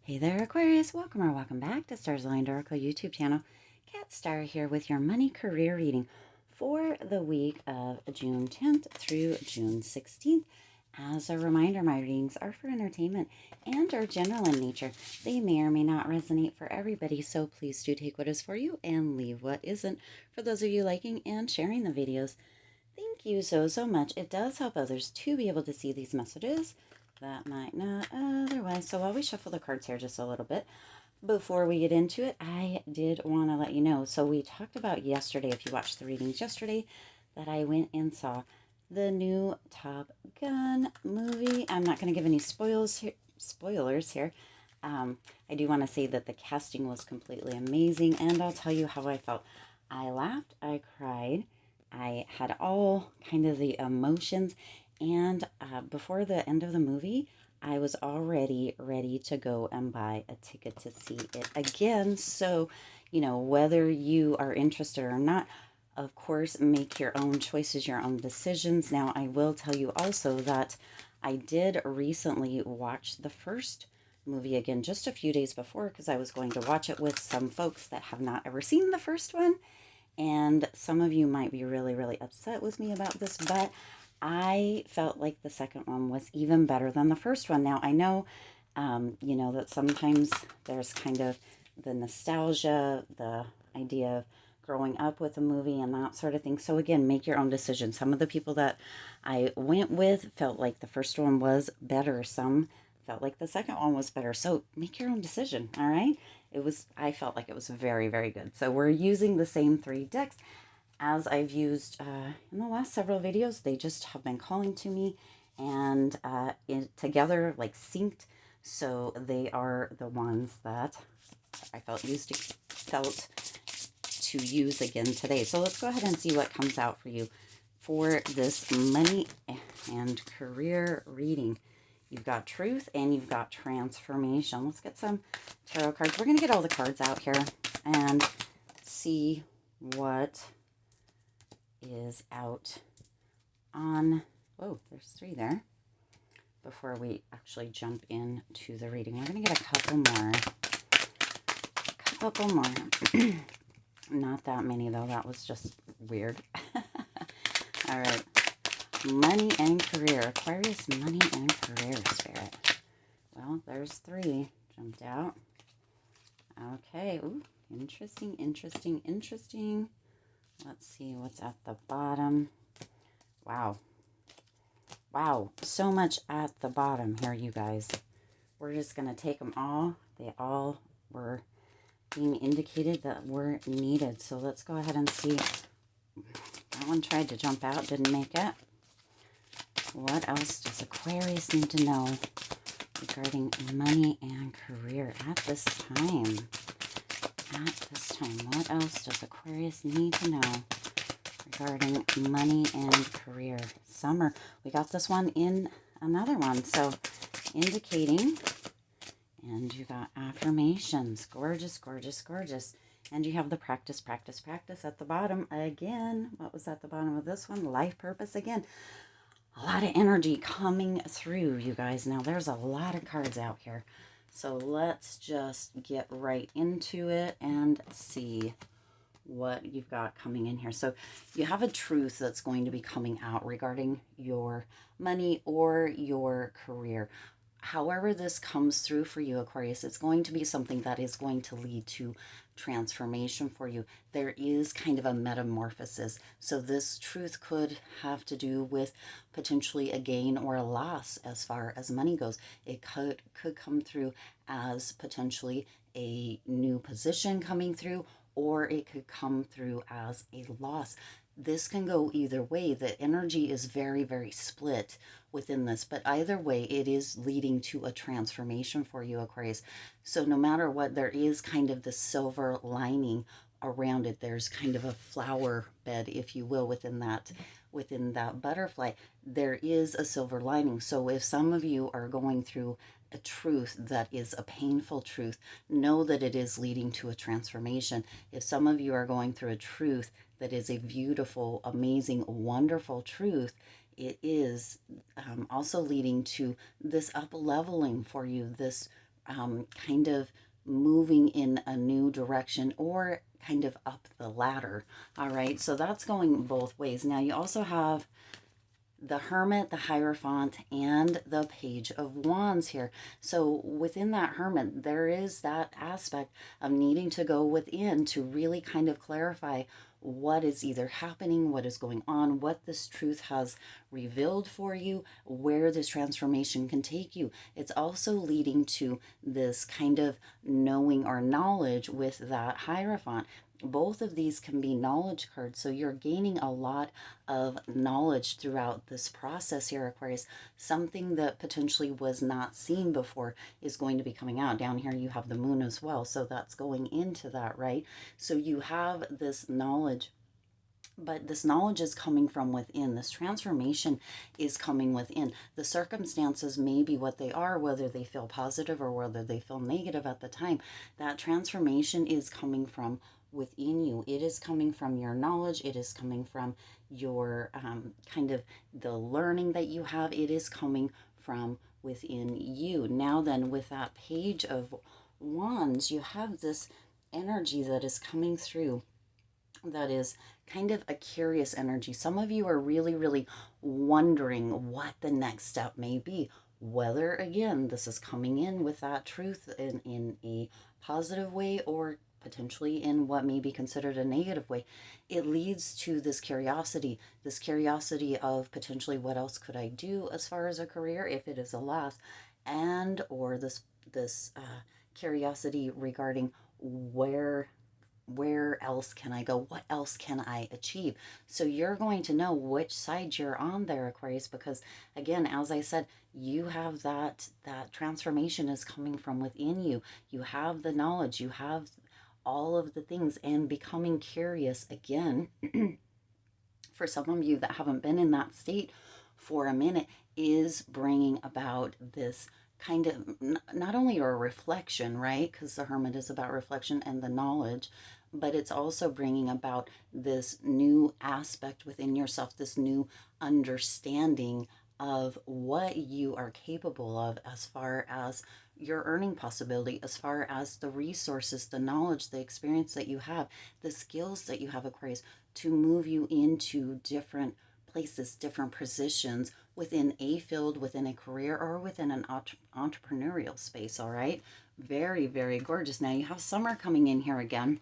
Hey there, Aquarius. Welcome or welcome back to Stars Aligned Oracle YouTube channel. Cat Star here with your money career reading for the week of June 10th through June 16th. As a reminder, my readings are for entertainment and are general in nature. They may or may not resonate for everybody, so please do take what is for you and leave what isn't. For those of you liking and sharing the videos, thank you so much. It does help others to be able to see these messages that might not otherwise. So while we shuffle the cards here just a little bit, before we get into it, I did want to let you know. So we talked about yesterday, if you watched the readings yesterday, that I went and saw the new Top Gun movie. I'm not going to give any spoilers here. I do want to say that the casting was completely amazing, and I'll tell you how I felt. I laughed, I cried, I had all kind of the emotions, and before the end of the movie, I was already ready to go and buy a ticket to see it again. So, whether you are interested or not, of course, make your own choices, your own decisions. Now, I will tell you also that I did recently watch the first movie again just a few days before because I was going to watch it with some folks that have not ever seen the first one. And some of you might be really, really upset with me about this, but I felt like the second one was even better than the first one. Now, I know, that sometimes there's kind of the nostalgia, the idea of growing up with a movie and that sort of thing. So again, make your own decision. Some of the people that I went with felt like the first one was better. Some felt like the second one was better. So make your own decision, all right? I felt like it was very, very good. So we're using the same three decks as I've used in the last several videos. They just have been calling to me and together, like synced. So they are the ones that I felt to use again today. So let's go ahead and see what comes out for you for this money and career reading. You've got truth and you've got transformation. Let's get some tarot cards. We're going to get all the cards out here and see what is out on, oh, there's three there. Before we actually jump into the reading, we're going to get a couple more. Not that many, though. That was just weird. All right. Money and career. Aquarius, money and career, Spirit. Well, there's three. Jumped out. Okay. Ooh, interesting. Let's see what's at the bottom. Wow. So much at the bottom here, you guys. We're just going to take them all. They all were being indicated that were needed. So let's go ahead and see. That one tried to jump out, didn't make it. What else does Aquarius need to know regarding money and career at this time? What else does Aquarius need to know regarding money and career? Summer. We got this one in another one. So indicating, and you got affirmations. Gorgeous. And you have the practice at the bottom again. What was at the bottom of this one? Life purpose again. A lot of energy coming through, you guys. Now, there's a lot of cards out here. So let's just get right into it and see what you've got coming in here. So you have a truth that's going to be coming out regarding your money or your career. However this comes through for you, Aquarius, it's going to be something that is going to lead to transformation for you. There is kind of a metamorphosis. So this truth could have to do with potentially a gain or a loss as far as money goes. It could come through as potentially a new position coming through, or it could come through as a loss. This can go either way. The energy is very, very split within this, but either way, it is leading to a transformation for you, Aquarius. So no matter what, there is kind of the silver lining around it. There's kind of a flower bed, if you will, within that butterfly. There is a silver lining. So if some of you are going through a truth that is a painful truth, know that it is leading to a transformation. If some of you are going through a truth that is a beautiful, amazing, wonderful truth, it is also leading to this up leveling for you, this kind of moving in a new direction or kind of up the ladder. All right, so that's going both ways. Now you also have the Hermit, the Hierophant, and the Page of Wands here. So within that Hermit, there is that aspect of needing to go within to really kind of clarify what is either happening, what is going on, what this truth has revealed for you, where this transformation can take you. It's also leading to this kind of knowing or knowledge with that Hierophant. Both of these can be knowledge cards. So you're gaining a lot of knowledge throughout this process here, Aquarius. Something that potentially was not seen before is going to be coming out. Down here you have the moon as well. So that's going into that, right? So you have this knowledge, but this knowledge is coming from within. This transformation is coming within. The circumstances may be what they are, whether they feel positive or whether they feel negative at the time. That transformation is coming from within you. It is coming from your knowledge. It is coming from your kind of the learning that you have. It is coming from within you. Now then, with that Page of Wands, you have this energy that is coming through that is kind of a curious energy. Some of you are really, really wondering what the next step may be. Whether, again, this is coming in with that truth in a positive way or potentially in what may be considered a negative way. It leads to this curiosity of potentially what else could I do as far as a career if it is a loss, and or this curiosity regarding where else can I go? What else can I achieve? So you're going to know which side you're on there, Aquarius, because again, as I said, you have that transformation is coming from within you. You have the knowledge, you have all of the things, and becoming curious again. For some of you that haven't been in that state for a minute is bringing about this kind of not only a reflection, right? Because the Hermit is about reflection and the knowledge, but it's also bringing about this new aspect within yourself, this new understanding of what you are capable of as far as your earning possibility, as far as the resources, the knowledge, the experience that you have, the skills that you have, Aquarius, to move you into different places, different positions within a field, within a career, or within an entrepreneurial space. All right. Very, very gorgeous. Now you have summer coming in here again.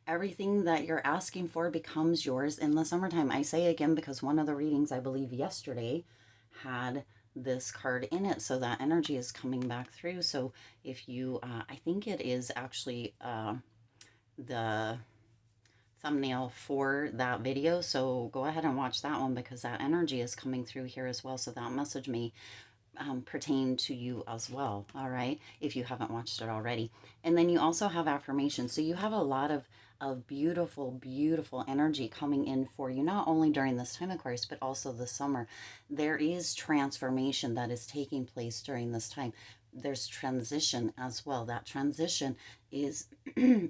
Everything that you're asking for becomes yours in the summertime. I say again because one of the readings, I believe yesterday, had this card in it. So that energy is coming back through. So if you, I think it is actually the thumbnail for that video. So go ahead and watch that one because that energy is coming through here as well. So that message may pertain to you as well. All right. If you haven't watched it already. And then you also have affirmations. So you have a lot of beautiful, beautiful energy coming in for you, not only during this time, Aquarius, but also the summer. There is transformation that is taking place during this time. There's transition as well. That transition is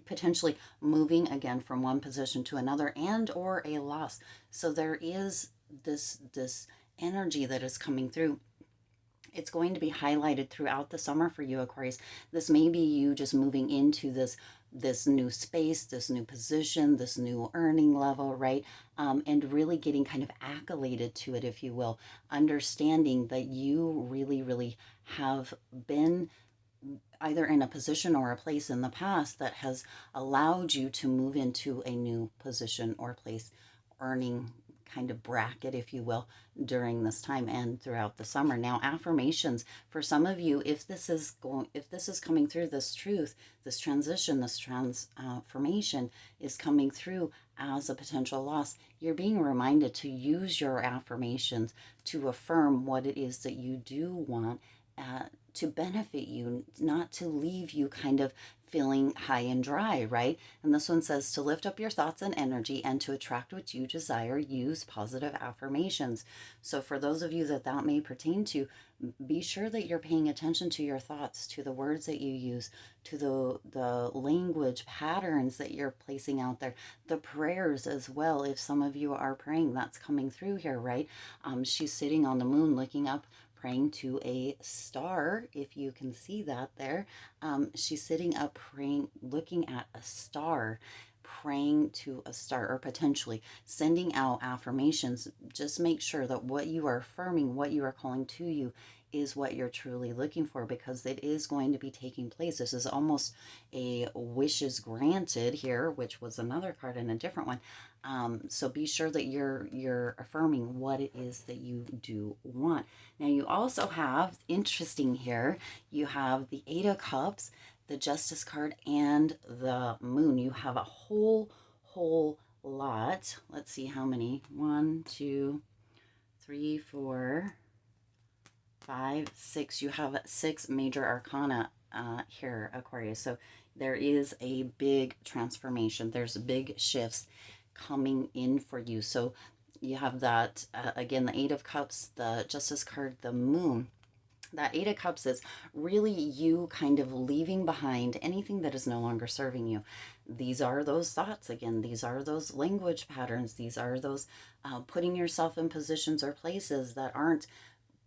potentially moving again from one position to another and or a loss. So there is this energy that is coming through. It's going to be highlighted throughout the summer for you, Aquarius. This may be you just moving into this new space, this new position, this new earning level, right? And really getting kind of accoladed to it, if you will, understanding that you really, really have been either in a position or a place in the past that has allowed you to move into a new position or place, earning kind of bracket, if you will, during this time and throughout the summer. Now, affirmations for some of you, if this is coming through, this truth, this transition, this transformation is coming through as a potential loss, you're being reminded to use your affirmations to affirm what it is that you do want to benefit you, not to leave you kind of feeling high and dry, right? And this one says to lift up your thoughts and energy and to attract what you desire, use positive affirmations. So for those of you that may pertain to, be sure that you're paying attention to your thoughts, to the words that you use, to the language patterns that you're placing out there, the prayers as well. If some of you are praying, that's coming through here, right? She's sitting on the moon looking up praying to a star, if you can see that there. She's sitting up praying, looking at a star, praying to a star, or potentially sending out affirmations. Just make sure that what you are affirming, what you are calling to you, is what you're truly looking for, because it is going to be taking place. This is almost a wishes granted here, which was another card in a different one. So be sure that you're affirming what it is that you do want. Now you also have, interesting here, you have the Eight of Cups, the Justice card, and the Moon. You have a whole lot. Let's see how many. 1, 2, 3, 4, 5, 6. You have 6 major arcana here, Aquarius. So there is a big transformation. There's big shifts coming in for you. So you have that, again, the Eight of Cups, the Justice card, the Moon. That Eight of Cups is really you kind of leaving behind anything that is no longer serving you. These are those thoughts again. These are those language patterns. These are those putting yourself in positions or places that aren't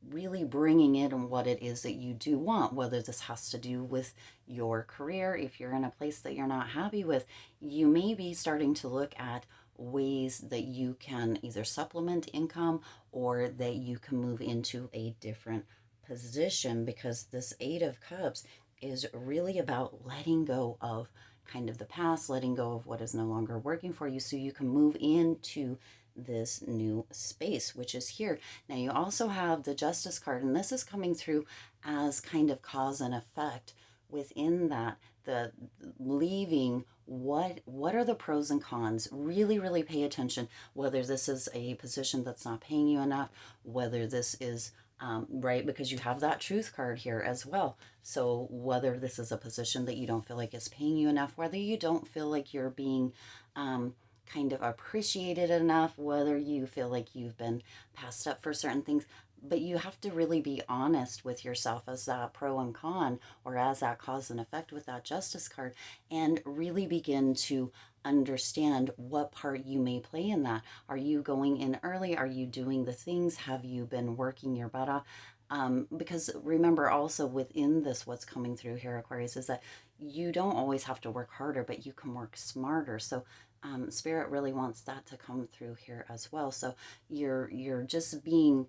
really bringing in what it is that you do want, whether this has to do with your career. If you're in a place that you're not happy with, you may be starting to look at ways that you can either supplement income or that you can move into a different position, because this Eight of Cups is really about letting go of kind of the past, letting go of what is no longer working for you, so you can move into this new space, which is here. Now you also have the Justice card, and this is coming through as kind of cause and effect within that, the leaving what are the pros and cons. Really pay attention, whether this is a position that's not paying you enough, whether this is right, because you have that Truth card here as well. So whether this is a position that you don't feel like is paying you enough, whether you don't feel like you're being kind of appreciated enough, whether you feel like you've been passed up for certain things. But you have to really be honest with yourself as that pro and con, or as that cause and effect with that Justice card, and really begin to understand what part you may play in that. Are you going in early? Are you doing the things? Have you been working your butt off? Because remember also within this, what's coming through here, Aquarius, is that you don't always have to work harder, but you can work smarter. So Spirit really wants that to come through here as well. So you're just being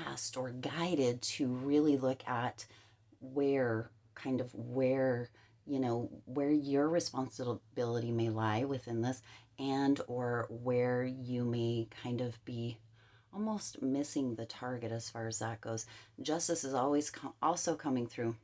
asked or guided to really look at where kind of where where your responsibility may lie within this, and or where you may kind of be almost missing the target as far as that goes. Justice is always also coming through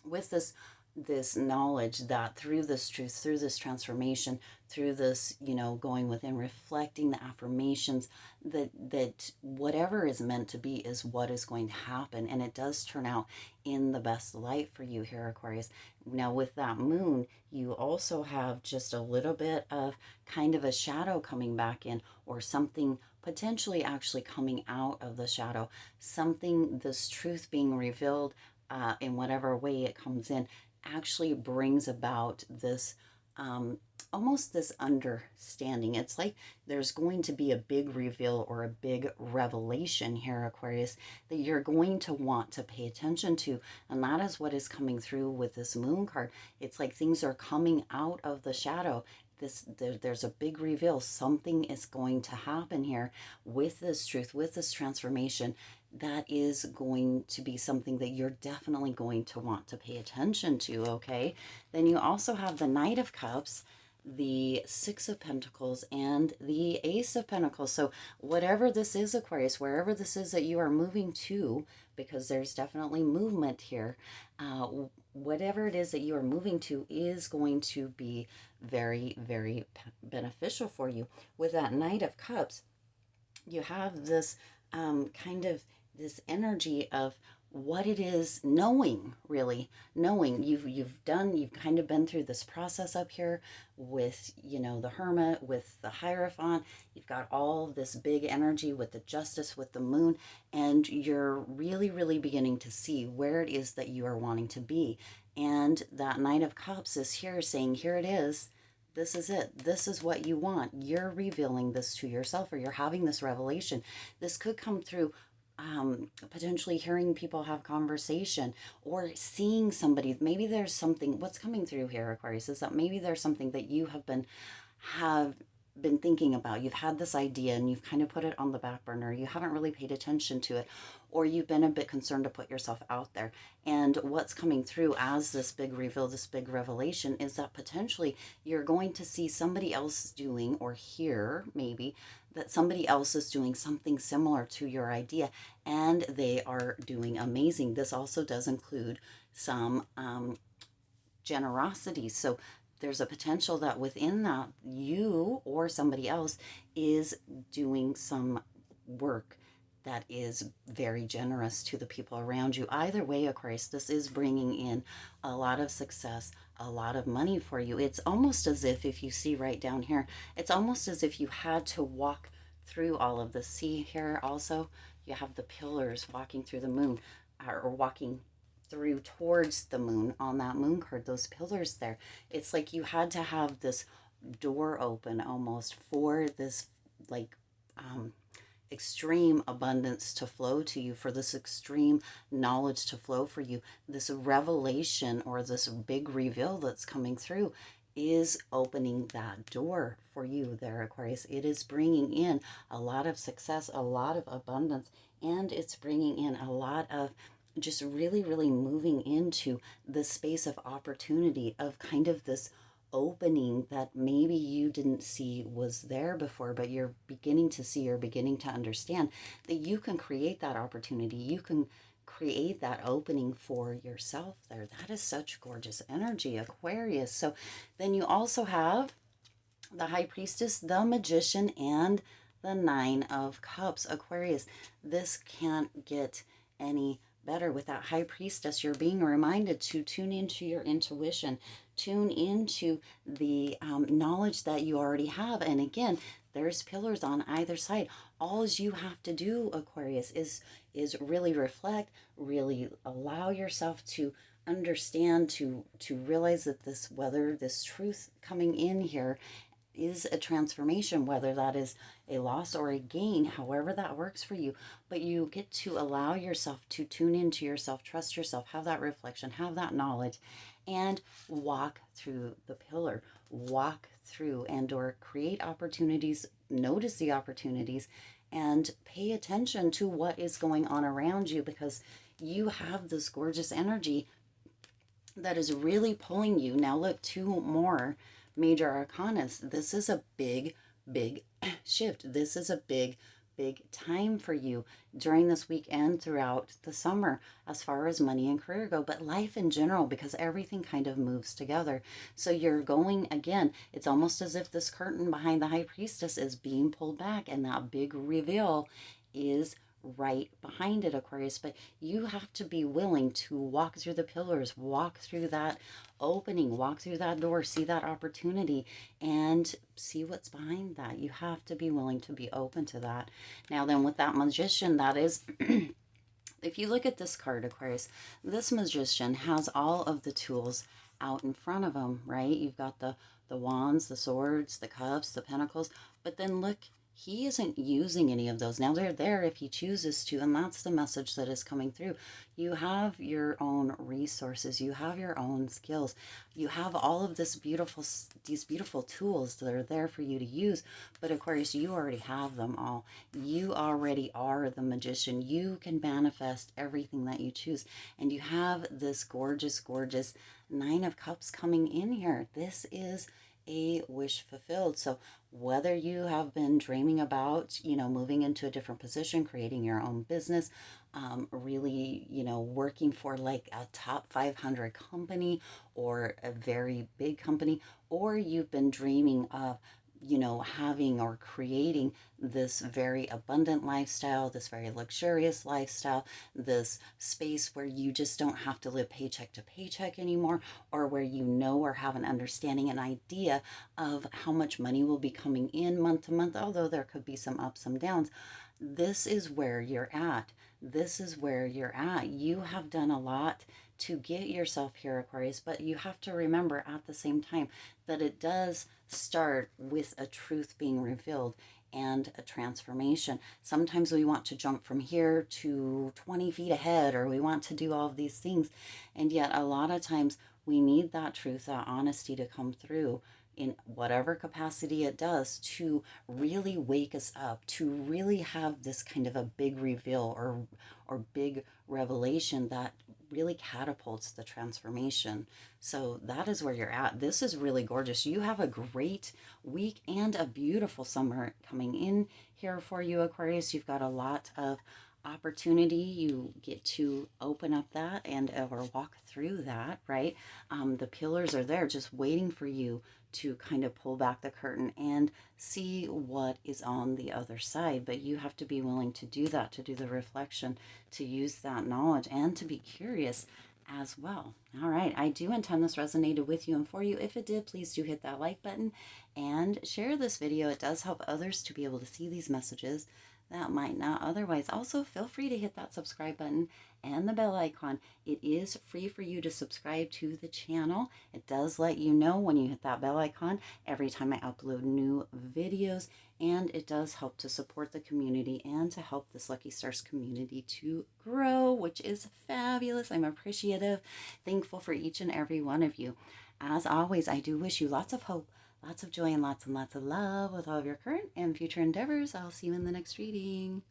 with this knowledge that through this truth, through this transformation, through this, going within, reflecting the affirmations, that whatever is meant to be is what is going to happen, and it does turn out in the best light for you here, Aquarius. Now with that Moon, you also have just a little bit of kind of a shadow coming back in, or something potentially actually coming out of the shadow, something, this truth being revealed in whatever way it comes in, actually brings about this almost this understanding. It's like there's going to be a big reveal or a big revelation here, Aquarius, that you're going to want to pay attention to. And that is what is coming through with this Moon card. It's like things are coming out of the shadow. There's a big reveal. Something is going to happen here with this truth, with this transformation, that is going to be something that you're definitely going to want to pay attention to, okay? Then you also have the Knight of Cups, the Six of Pentacles, and the Ace of Pentacles. So whatever this is, Aquarius, wherever this is that you are moving to, because there's definitely movement here, whatever it is that you are moving to is going to be very beneficial for you. With that Knight of Cups, you have this kind of this energy of what it is, knowing, really knowing. You've kind of been through this process up here with the Hermit, with the Hierophant. You've got all this big energy with the Justice, with the Moon, and you're really beginning to see where it is that you are wanting to be. And that Knight of Cups is here saying, here it is. This is it. This is what you want. You're revealing this to yourself, or you're having this revelation. This could come through potentially hearing people have conversation or seeing somebody. Maybe there's something, what's coming through here, Aquarius, is that maybe there's something that you have been thinking about. You've had this idea and you've kind of put it on the back burner. You haven't really paid attention to it, or you've been a bit concerned to put yourself out there. And what's coming through as this big reveal, this big revelation, is that potentially you're going to see somebody else doing, or hear maybe that somebody else is doing something similar to your idea, and they are doing amazing. This also does include some generosity. So there's a potential that within that, you or somebody else is doing some work that is very generous to the people around you. Either way, Aquarius, this is bringing in a lot of success, a lot of money for you. It's almost as if you see right down here, it's almost as if you had to walk through all of this. See here also, you have the pillars walking through the moon, or walking through towards the moon on that moon card, those pillars there. It's like you had to have this door open almost for this, like, extreme abundance to flow to you, for this extreme knowledge to flow for you. This revelation, or this big reveal that's coming through, is opening that door for you there, Aquarius. It is bringing in a lot of success, a lot of abundance, and it's bringing in a lot of just really, really moving into the space of opportunity, of kind of this opening that maybe you didn't see was there before, but you're beginning to see, or beginning to understand that you can create that opportunity. You can create that opening for yourself there. That is such gorgeous energy, Aquarius. So then you also have the High Priestess, the Magician, and the Nine of Cups, Aquarius. This can't get any better. With that High Priestess, you're being reminded to tune into your intuition, tune into the knowledge that you already have. And again, there's pillars on either side. All you have to do, Aquarius, is really reflect, really allow yourself to understand, to realize that this, whether this truth coming in here is a transformation, whether that is a loss or a gain, however that works for you. But you get to allow yourself to tune into yourself, trust yourself, have that reflection, have that knowledge, and walk through the pillar, walk through and or create opportunities, notice the opportunities, and pay attention to what is going on around you, because you have this gorgeous energy that is really pulling you. Now look, two more major arcanas. This is a big, big shift. This is a big, big time for you during this weekend, throughout the summer, as far as money and career go, but life in general, because everything kind of moves together. So you're going, again, it's almost as if this curtain behind the High Priestess is being pulled back, and that big reveal is right behind it, Aquarius. But you have to be willing to walk through the pillars, walk through that opening, walk through that door, see that opportunity, and see what's behind that. You have to be willing to be open to that. Now then, with that Magician, that is if you look at this card, Aquarius, this Magician has all of the tools out in front of him, right? You've got the wands, the swords, the cups, the pentacles, but then look, he isn't using any of those. Now they're there if he chooses to, and that's the message that is coming through. You have your own resources, you have your own skills, you have all of these beautiful tools that are there for you to use. But Aquarius, you already have them all. You already are the Magician. You can manifest everything that you choose, and you have this gorgeous, gorgeous Nine of Cups coming in here. This is a wish fulfilled. So whether you have been dreaming about, moving into a different position, creating your own business, really, working for like a top 500 company or a very big company, or you've been dreaming of, having or creating this very abundant lifestyle, this very luxurious lifestyle, this space where you just don't have to live paycheck to paycheck anymore, or where or have an understanding, an idea of how much money will be coming in month to month, although there could be some ups and downs. This is where you're at. This is where you're at. You have done a lot to get yourself here, Aquarius, but you have to remember at the same time that it does start with a truth being revealed. and a transformation. Sometimes we want to jump from here to 20 feet ahead, or we want to do all of these things. And yet, a lot of times, we need that truth, that honesty to come through in whatever capacity it does to really wake us up, to really have this kind of a big reveal or big revelation that really catapults the transformation. So that is where you're at. This is really gorgeous. You have a great week and a beautiful summer coming in here for you, Aquarius. You've got a lot of opportunity. You get to open up that and or walk through that, right? The pillars are there just waiting for you to kind of pull back the curtain and see what is on the other side. But you have to be willing to do that, to do the reflection, to use that knowledge, and to be curious as well. All right, I do intend this resonated with you and for you. If it did, please do hit that like button and share this video. It does help others to be able to see these messages that might not otherwise. Also, feel free to hit that subscribe button and the bell icon. It is free for you to subscribe to the channel. It does let you know when you hit that bell icon every time I upload new videos, and it does help to support the community and to help this Lucky Stars community to grow, which is fabulous. I'm appreciative, thankful for each and every one of you. As always, I do wish you lots of hope, lots of joy, and lots of love with all of your current and future endeavors. I'll see you in the next reading.